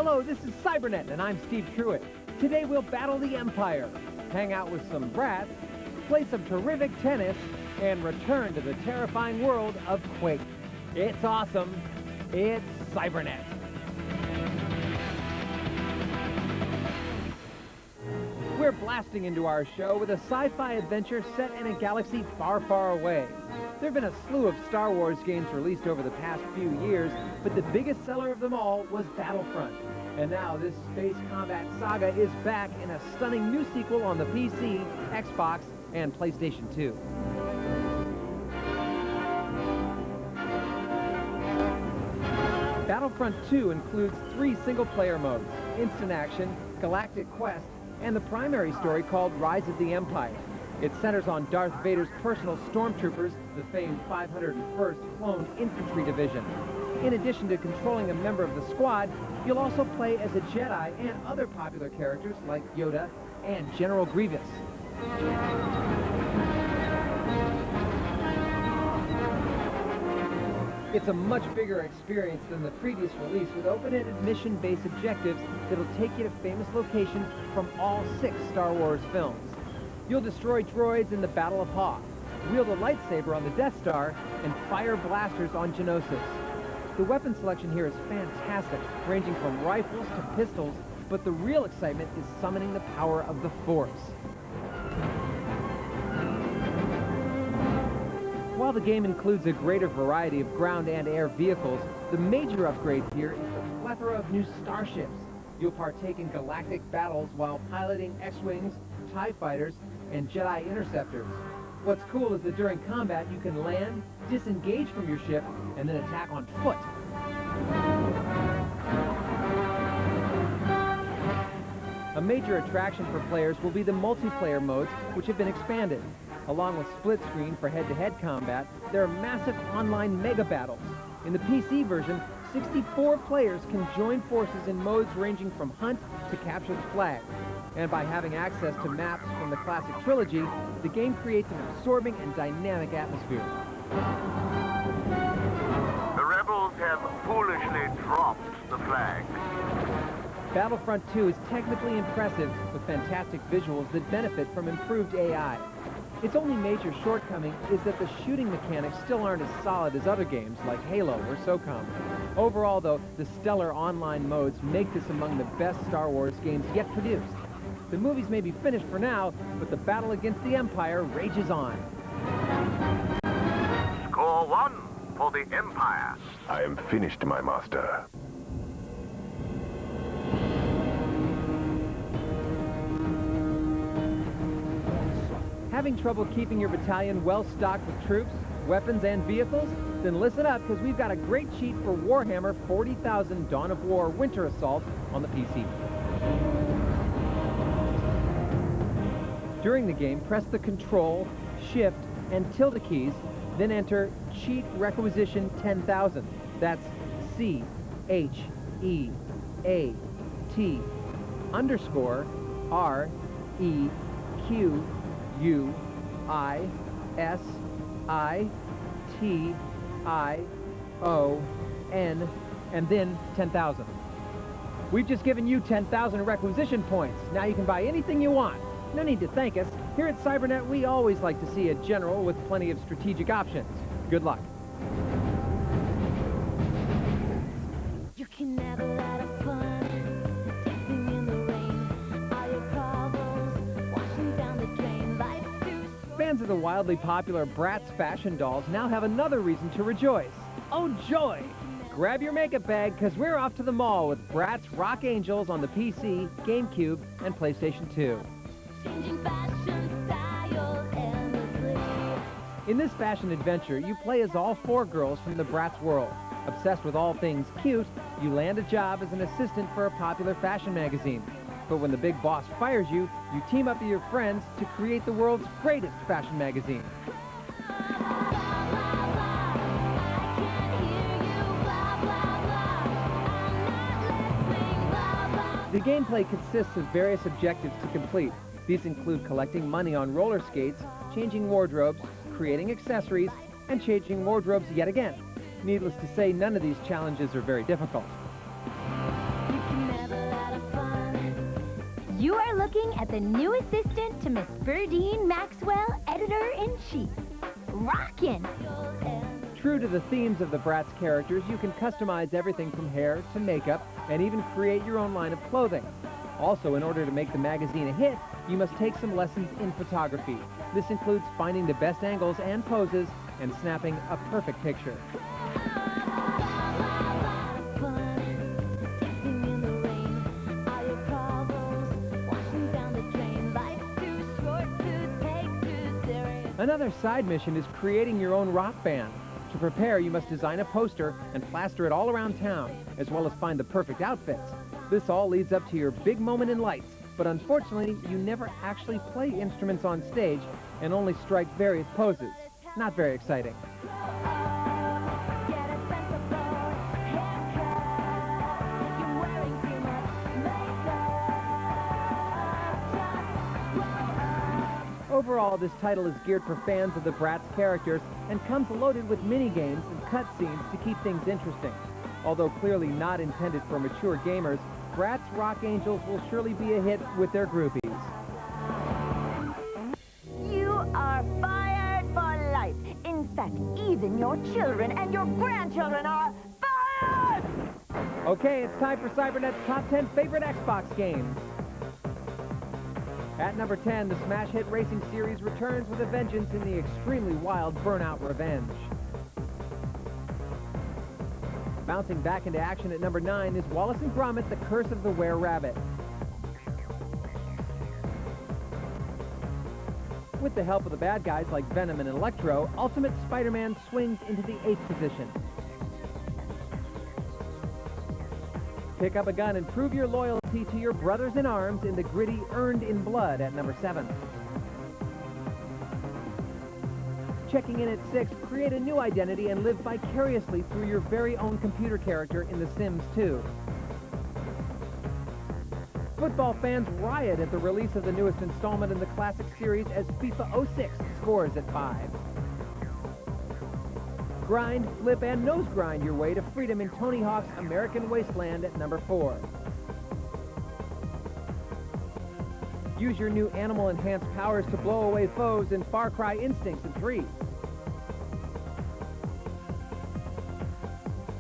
Hello, this is Cybernet, and I'm Steve Truitt. Today we'll battle the Empire, hang out with some brats, play some terrific tennis, and return to the terrifying world of Quake. It's awesome. It's Cybernet. We're blasting into our show with a sci-fi adventure set in a galaxy far, far away. There have been a slew of Star Wars games released over the past few years, but the biggest seller of them all was Battlefront. And now this space combat saga is back in a stunning new sequel on the PC, Xbox, and PlayStation 2. Battlefront 2 includes 3 single-player modes: Instant Action, Galactic Quest, and the primary story called Rise of the Empire. It centers on Darth Vader's personal stormtroopers, the famed 501st Clone Infantry Division. In addition to controlling a member of the squad, you'll also play as a Jedi and other popular characters like Yoda and General Grievous. It's a much bigger experience than the previous release, with open-ended mission-based objectives that'll take you to famous locations from all 6 Star Wars films. You'll destroy droids in the Battle of Hoth, wield a lightsaber on the Death Star, and fire blasters on Geonosis. The weapon selection here is fantastic, ranging from rifles to pistols, but the real excitement is summoning the power of the Force. While the game includes a greater variety of ground and air vehicles, the major upgrade here is the plethora of new starships. You'll partake in galactic battles while piloting X-Wings, TIE Fighters, and Jedi Interceptors. What's cool is that during combat you can land, disengage from your ship, and then attack on foot. A major attraction for players will be the multiplayer modes, which have been expanded. Along with split screen for head-to-head combat, there are massive online mega battles. In the PC version, 64 players can join forces in modes ranging from hunt to capture the flag. And by having access to maps from the classic trilogy, the game creates an absorbing and dynamic atmosphere. The rebels have foolishly dropped the flag. Battlefront 2 is technically impressive, with fantastic visuals that benefit from improved AI. Its only major shortcoming is that the shooting mechanics still aren't as solid as other games like Halo or SOCOM. Overall, though, the stellar online modes make this among the best Star Wars games yet produced. The movies may be finished for now, but the battle against the Empire rages on. Score 1 for the Empire. I am finished, my master. Having trouble keeping your battalion well stocked with troops, weapons, and vehicles? Then listen up, because we've got a great cheat for Warhammer 40,000 Dawn of War Winter Assault on the PC. During the game, press the Control, Shift, and tilde keys, then enter Cheat Requisition 10,000. That's CHEATREQUISITION, and then 10,000. We've just given you 10,000 requisition points. Now you can buy anything you want. No need to thank us. Here at Cybernet, we always like to see a general with plenty of strategic options. Good luck. You can have a lot of fun, dancing in the rain, all your problems washing down the drain. Life's too short. Fans of the wildly popular Bratz fashion dolls now have another reason to rejoice. Oh joy! Grab your makeup bag, because we're off to the mall with Bratz Rock Angels on the PC, GameCube, and PlayStation 2. Changing fashion styles endlessly. In this fashion adventure, you play as all 4 girls from the Bratz world. Obsessed with all things cute, you land a job as an assistant for a popular fashion magazine. But when the big boss fires you, you team up with your friends to create the world's greatest fashion magazine. The gameplay consists of various objectives to complete. These include collecting money on roller skates, changing wardrobes, creating accessories, and changing wardrobes yet again. Needless to say, none of these challenges are very difficult. You can You are looking at the new assistant to Miss Berdine Maxwell, editor-in-chief. Rockin'! True to the themes of the Bratz characters, you can customize everything from hair to makeup and even create your own line of clothing. Also, in order to make the magazine a hit, you must take some lessons in photography. This includes finding the best angles and poses and snapping a perfect picture. Another side mission is creating your own rock band. To prepare, you must design a poster and plaster it all around town, as well as find the perfect outfits. This all leads up to your big moment in lights, but unfortunately, you never actually play instruments on stage and only strike various poses. Not very exciting. Overall, this title is geared for fans of the Bratz characters and comes loaded with mini-games and cutscenes to keep things interesting. Although clearly not intended for mature gamers, Bratz Rock Angels will surely be a hit with their groupies. You are fired for life. In fact, even your children and your grandchildren are fired! Okay, it's time for Cybernet's top 10 favorite Xbox games. At number 10, the smash hit racing series returns with a vengeance in the extremely wild Burnout Revenge. Bouncing back into action at number 9 is Wallace & Gromit: The Curse of the Were-Rabbit. With the help of the bad guys like Venom and Electro, Ultimate Spider-Man swings into the 8th position. Pick up a gun and prove your loyalty to your brothers in arms in the gritty Earned in Blood at number 7. Checking in at 6, create a new identity and live vicariously through your very own computer character in The Sims 2. Football fans riot at the release of the newest installment in the classic series as FIFA 06 scores at 5. Grind, flip, and nose grind your way to freedom in Tony Hawk's American Wasteland at number 4. Use your new animal-enhanced powers to blow away foes in Far Cry Instincts at 3.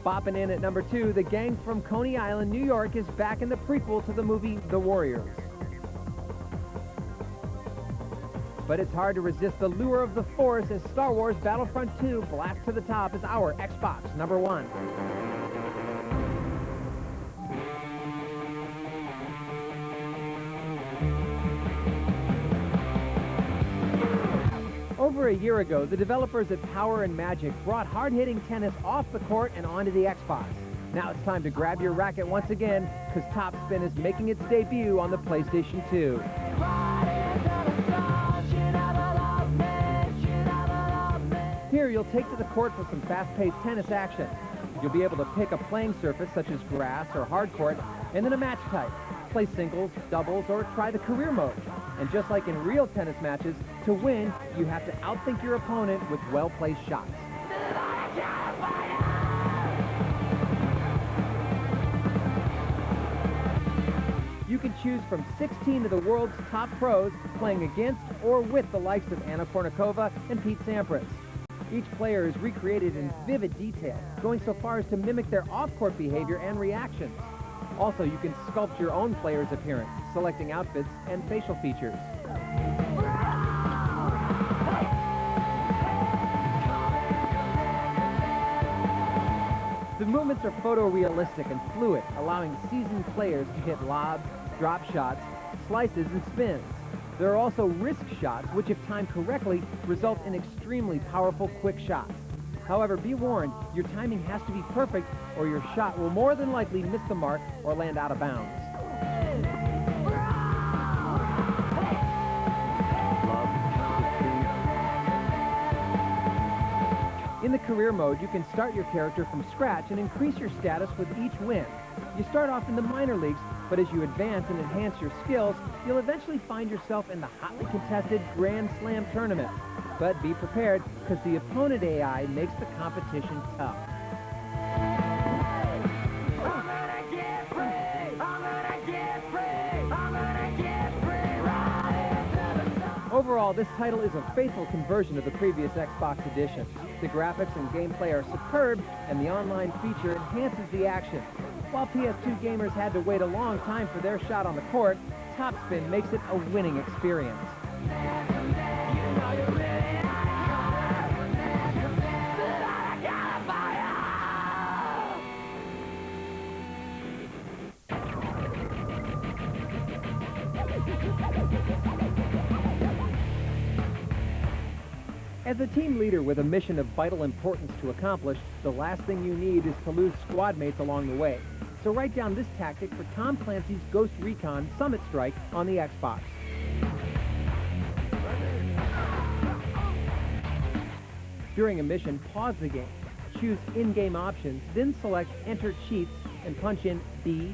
Bopping in at number 2, the gang from Coney Island, New York is back in the prequel to the movie The Warriors. But it's hard to resist the lure of the Force as Star Wars Battlefront 2 blasts to the top as our Xbox number 1. Over a year ago, the developers at Power and Magic brought hard-hitting tennis off the court and onto the Xbox. Now it's time to grab your racket once again, because Top Spin is making its debut on the PlayStation 2. Here, you'll take to the court for some fast-paced tennis action. You'll be able to pick a playing surface such as grass or hard court, and then a match type. Play singles, doubles, or try the career mode. And just like in real tennis matches, to win, you have to outthink your opponent with well-placed shots. You can choose from 16 of the world's top pros playing against or with the likes of Anna Kournikova and Pete Sampras. Each player is recreated in vivid detail, going so far as to mimic their off-court behavior and reactions. Also, you can sculpt your own player's appearance, selecting outfits and facial features. The movements are photorealistic and fluid, allowing seasoned players to hit lobs, drop shots, slices, and spins. There are also risk shots, which if timed correctly, result in extremely powerful quick shots. However, be warned, your timing has to be perfect or your shot will more than likely miss the mark or land out of bounds. In the career mode, you can start your character from scratch and increase your status with each win. You start off in the minor leagues, but as you advance and enhance your skills, you'll eventually find yourself in the hotly contested Grand Slam tournament. But be prepared, because the opponent AI makes the competition tough. I'm gonna get free! I'm gonna get free! I'm gonna get Overall, this title is a faithful conversion of the previous Xbox edition. The graphics and gameplay are superb, and the online feature enhances the action. While PS2 gamers had to wait a long time for their shot on the court, Topspin makes it a winning experience. As a team leader with a mission of vital importance to accomplish, the last thing you need is to lose squad mates along the way. So write down this tactic for Tom Clancy's Ghost Recon Summit Strike on the Xbox. During a mission, pause the game, choose in-game options, then select Enter Cheats and punch in B,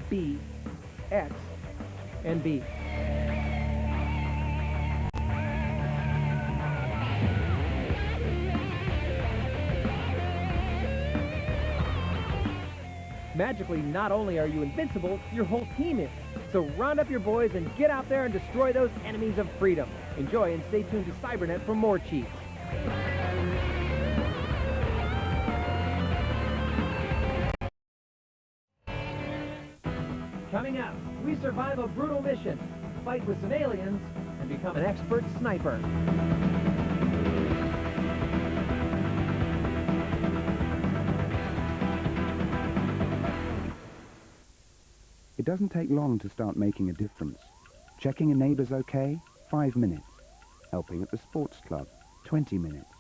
B, X, and B. Magically, not only are you invincible, your whole team is. So round up your boys and get out there and destroy those enemies of freedom. Enjoy and stay tuned to Cybernet for more cheats. Coming up, we survive a brutal mission, fight with some aliens, and become an expert sniper. It doesn't take long to start making a difference. Checking a neighbour's okay? 5 minutes. Helping at the sports club? 20 minutes.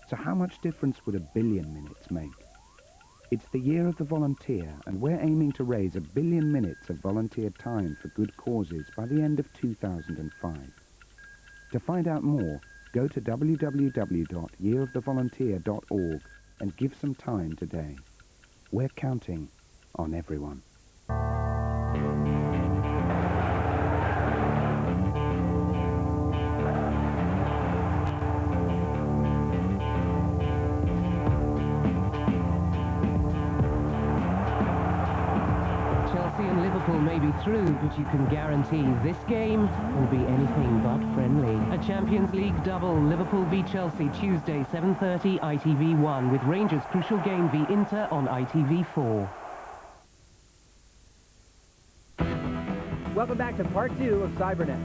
So how much difference would a billion minutes make? It's the year of the volunteer, and we're aiming to raise 1 billion minutes of volunteer time for good causes by the end of 2005. To find out more, go to www.yearofthevolunteer.org and give some time today. We're counting on everyone. Chelsea and Liverpool may be through, but you can guarantee this game will be anything but friendly. A Champions League double, Liverpool v Chelsea, Tuesday, 7:30, ITV1, with Rangers' crucial game v Inter on ITV4. Welcome back to part 2 of Cybernet.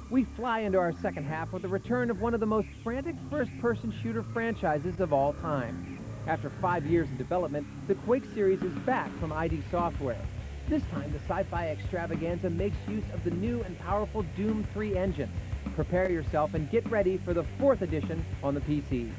We fly into our second half with the return of one of the most frantic first-person shooter franchises of all time. After 5 years of development, the Quake series is back from ID Software. This time, the sci-fi extravaganza makes use of the new and powerful Doom 3 engine. Prepare yourself and get ready for the 4th edition on the PC.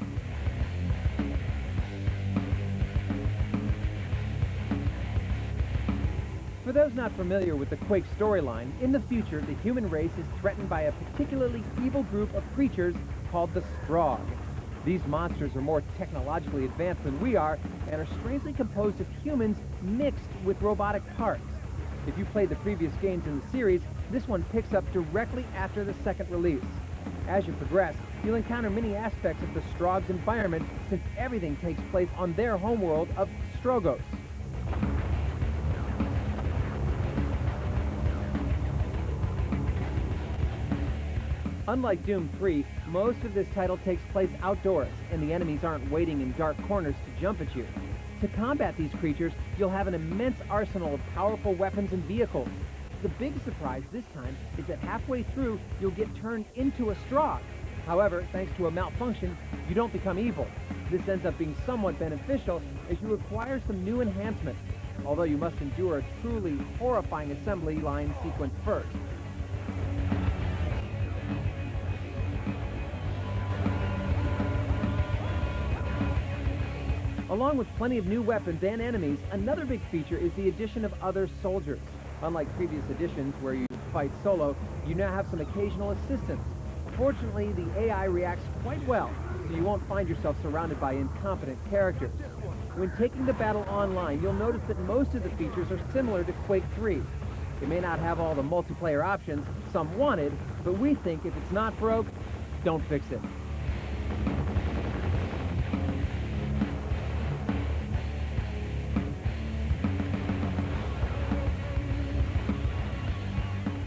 For those not familiar with the Quake storyline, in the future, the human race is threatened by a particularly evil group of creatures called the Strogg. These monsters are more technologically advanced than we are and are strangely composed of humans mixed with robotic parts. If you played the previous games in the series, this one picks up directly after the second release. As you progress, you'll encounter many aspects of the Strogg's environment since everything takes place on their homeworld of Strogos. Unlike Doom 3, most of this title takes place outdoors, and the enemies aren't waiting in dark corners to jump at you. To combat these creatures, you'll have an immense arsenal of powerful weapons and vehicles. The big surprise this time is that halfway through, you'll get turned into a Strogg. However, thanks to a malfunction, you don't become evil. This ends up being somewhat beneficial as you acquire some new enhancements, although you must endure a truly horrifying assembly line sequence first. Along with plenty of new weapons and enemies, another big feature is the addition of other soldiers. Unlike previous editions where you fight solo, you now have some occasional assistance. Fortunately, the AI reacts quite well, so you won't find yourself surrounded by incompetent characters. When taking the battle online, you'll notice that most of the features are similar to Quake 3. It may not have all the multiplayer options some wanted, but we think if it's not broke, don't fix it.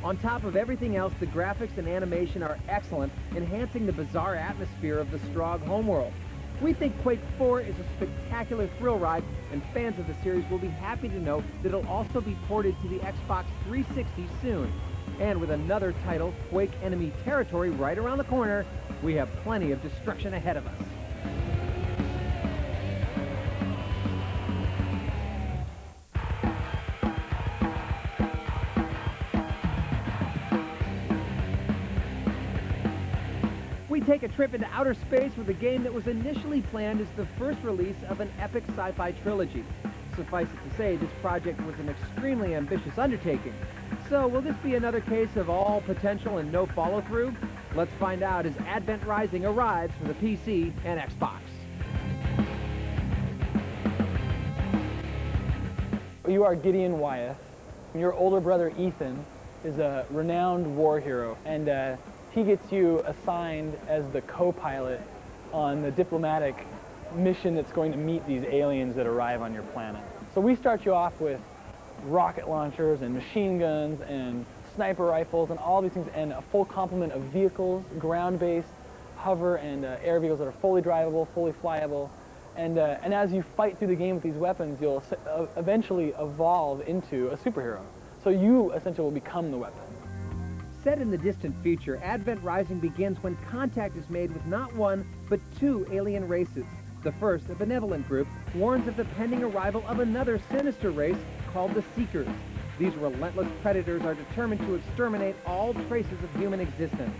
On top of everything else, the graphics and animation are excellent, enhancing the bizarre atmosphere of the Strogg homeworld. We think Quake 4 is a spectacular thrill ride, and fans of the series will be happy to know that it'll also be ported to the Xbox 360 soon. And with another title, Quake Enemy Territory, right around the corner, we have plenty of destruction ahead of us. We take a trip into outer space with a game that was initially planned as the first release of an epic sci-fi trilogy. Suffice it to say, this project was an extremely ambitious undertaking. So, will this be another case of all potential and no follow-through? Let's find out as Advent Rising arrives for the PC and Xbox. You are Gideon Wyeth. Your older brother Ethan is a renowned war hero, and he gets you assigned as the co-pilot on the diplomatic mission that's going to meet these aliens that arrive on your planet. So we start you off with rocket launchers and machine guns and sniper rifles and all these things, and a full complement of vehicles, ground-based, hover, and air vehicles that are fully drivable, fully flyable. And as you fight through the game with these weapons, you'll eventually evolve into a superhero. So you essentially will become the weapon. Set in the distant future, Advent Rising begins when contact is made with not one, but two alien races. The first, a benevolent group, warns of the pending arrival of another sinister race called the Seekers. These relentless predators are determined to exterminate all traces of human existence.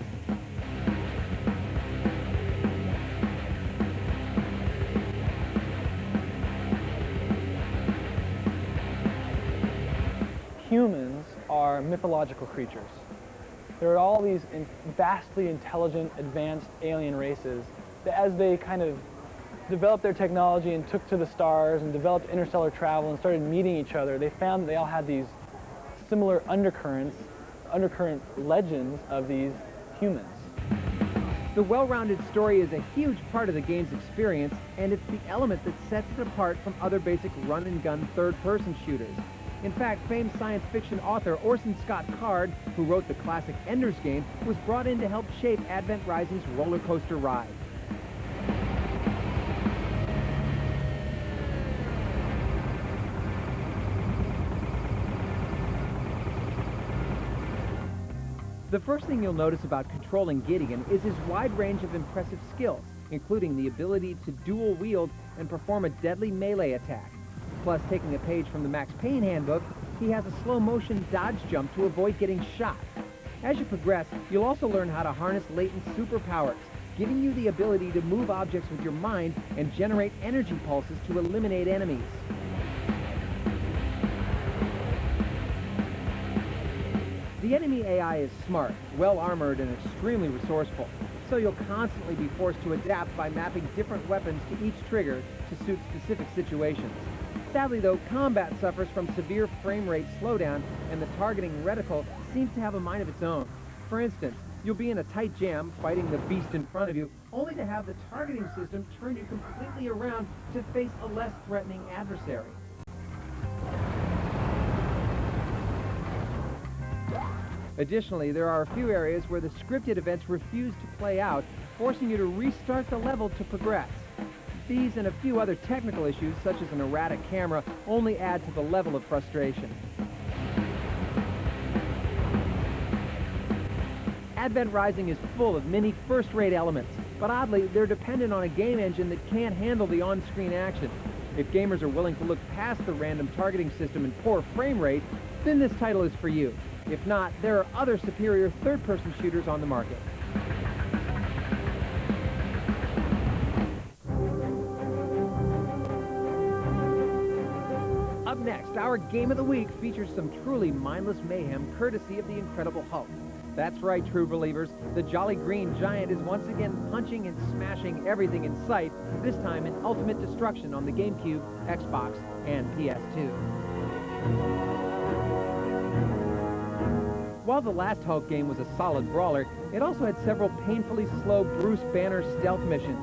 Humans are mythological creatures. There are all these vastly intelligent, advanced alien races that as they kind of developed their technology and took to the stars and developed interstellar travel and started meeting each other, they found they all had these similar undercurrent legends of these humans. The well-rounded story is a huge part of the game's experience, and it's the element that sets it apart from other basic run-and-gun third-person shooters. In fact, famed science fiction author Orson Scott Card, who wrote the classic Ender's Game, was brought in to help shape Advent Rising's roller coaster ride. The first thing you'll notice about controlling Gideon is his wide range of impressive skills, including the ability to dual wield and perform a deadly melee attack. Plus, taking a page from the Max Payne handbook, he has a slow-motion dodge jump to avoid getting shot. As you progress, you'll also learn how to harness latent superpowers, giving you the ability to move objects with your mind and generate energy pulses to eliminate enemies. The enemy AI is smart, well-armored, and extremely resourceful, so you'll constantly be forced to adapt by mapping different weapons to each trigger to suit specific situations. Sadly, though, combat suffers from severe frame rate slowdown, and the targeting reticle seems to have a mind of its own. For instance, you'll be in a tight jam fighting the beast in front of you, only to have the targeting system turn you completely around to face a less threatening adversary. Additionally, there are a few areas where the scripted events refuse to play out, forcing you to restart the level to progress. These and a few other technical issues, such as an erratic camera, only add to the level of frustration. Advent Rising is full of many first-rate elements, but oddly, they're dependent on a game engine that can't handle the on-screen action. If gamers are willing to look past the random targeting system and poor frame rate, then this title is for you. If not, there are other superior third-person shooters on the market. Up next, our Game of the Week features some truly mindless mayhem courtesy of the Incredible Hulk. That's right, true believers, the Jolly Green Giant is once again punching and smashing everything in sight, this time in ultimate destruction on the GameCube, Xbox, and PS2. While the last Hulk game was a solid brawler, it also had several painfully slow Bruce Banner stealth missions.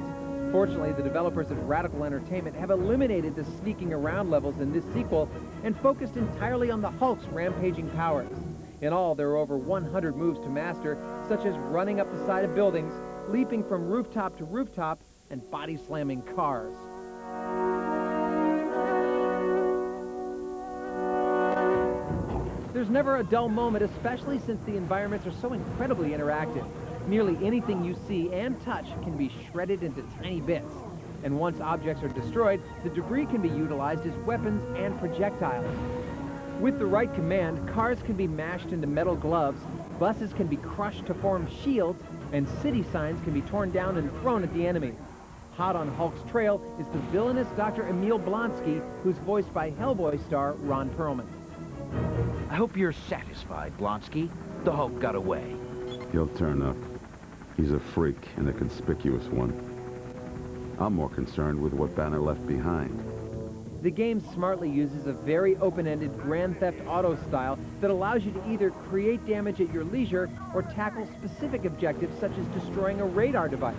Fortunately, the developers of Radical Entertainment have eliminated the sneaking around levels in this sequel and focused entirely on the Hulk's rampaging powers. In all, there are over 100 moves to master, such as running up the side of buildings, leaping from rooftop to rooftop, and body slamming cars. There's never a dull moment, especially since the environments are so incredibly interactive. Nearly anything you see and touch can be shredded into tiny bits. And once objects are destroyed, the debris can be utilized as weapons and projectiles. With the right command, cars can be mashed into metal gloves, buses can be crushed to form shields, and city signs can be torn down and thrown at the enemy. Hot on Hulk's trail is the villainous Dr. Emil Blonsky, who's voiced by Hellboy star Ron Perlman. I hope you're satisfied, Blonsky. The Hulk got away. He'll turn up. He's a freak and a conspicuous one. I'm more concerned with what Banner left behind. The game smartly uses a very open-ended Grand Theft Auto style that allows you to either create damage at your leisure or tackle specific objectives such as destroying a radar device.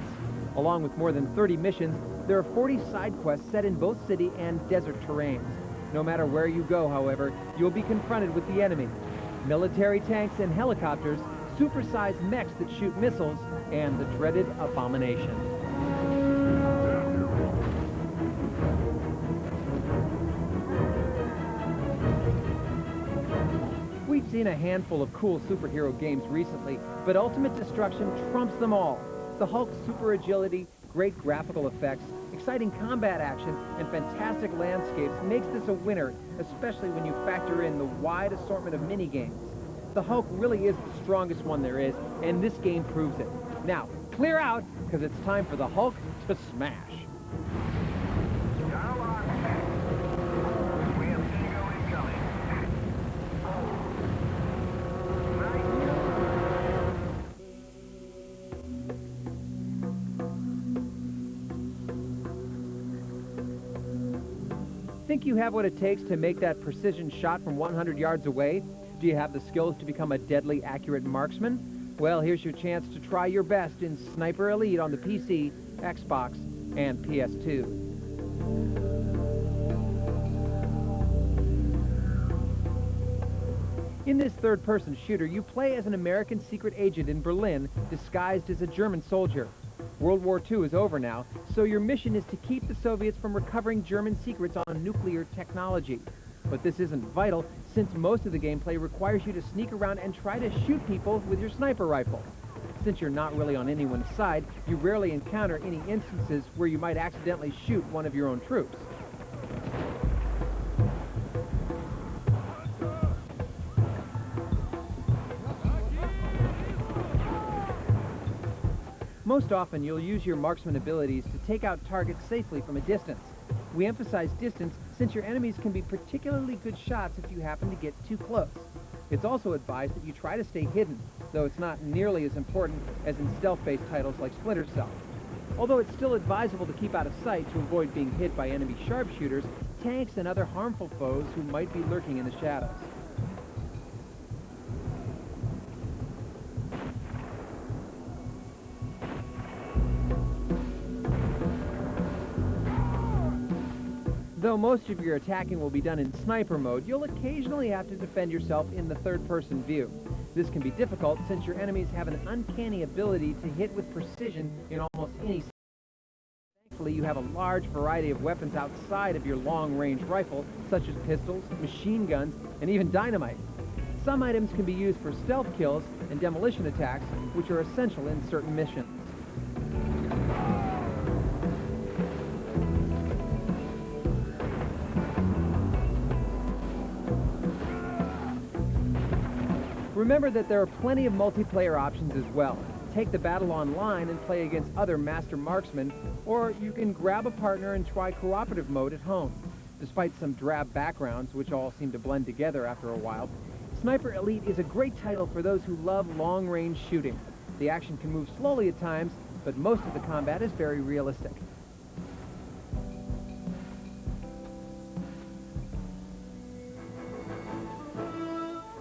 Along with more than 30 missions, there are 40 side quests set in both city and desert terrains. No matter where you go, however, you'll be confronted with the enemy. Military tanks and helicopters, supersized mechs that shoot missiles, and the dreaded Abomination. We've seen a handful of cool superhero games recently, but Ultimate Destruction trumps them all. The Hulk's super agility, great graphical effects, exciting combat action, and fantastic landscapes makes this a winner, especially when you factor in the wide assortment of minigames. The Hulk really is the strongest one there is, and this game proves it. Now, clear out, because it's time for the Hulk to smash. Think you have what it takes to make that precision shot from 100 yards away? Do you have the skills to become a deadly accurate marksman? Well, here's your chance to try your best in Sniper Elite on the PC, Xbox, and PS2. In this third-person shooter, you play as an American secret agent in Berlin, disguised as a German soldier. World War II is over now, so your mission is to keep the Soviets from recovering German secrets on nuclear technology. But this isn't vital, since most of the gameplay requires you to sneak around and try to shoot people with your sniper rifle. Since you're not really on anyone's side, you rarely encounter any instances where you might accidentally shoot one of your own troops. Most often, you'll use your marksman abilities to take out targets safely from a distance. We emphasize distance since your enemies can be particularly good shots if you happen to get too close. It's also advised that you try to stay hidden, though it's not nearly as important as in stealth-based titles like Splinter Cell. Although it's still advisable to keep out of sight to avoid being hit by enemy sharpshooters, tanks, and other harmful foes who might be lurking in the shadows. Though most of your attacking will be done in sniper mode, you'll occasionally have to defend yourself in the third-person view. This can be difficult since your enemies have an uncanny ability to hit with precision in almost any. Thankfully, you have a large variety of weapons outside of your long-range rifle, such as pistols, machine guns, and even dynamite. Some items can be used for stealth kills and demolition attacks, which are essential in certain missions. Remember that there are plenty of multiplayer options as well. Take the battle online and play against other master marksmen, or you can grab a partner and try cooperative mode at home. Despite some drab backgrounds, which all seem to blend together after a while, Sniper Elite is a great title for those who love long-range shooting. The action can move slowly at times, but most of the combat is very realistic.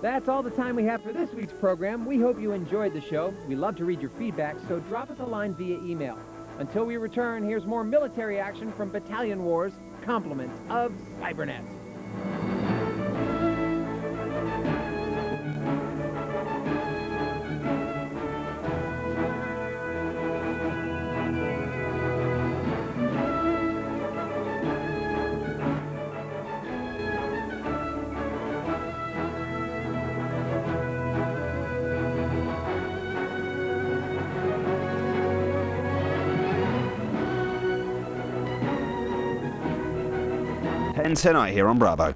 That's all the time we have for this week's program. We hope you enjoyed the show. We love to read your feedback, so drop us a line via email. Until we return, here's more military action from Battalion Wars, compliments of Cybernet. 10 tonight here on Bravo.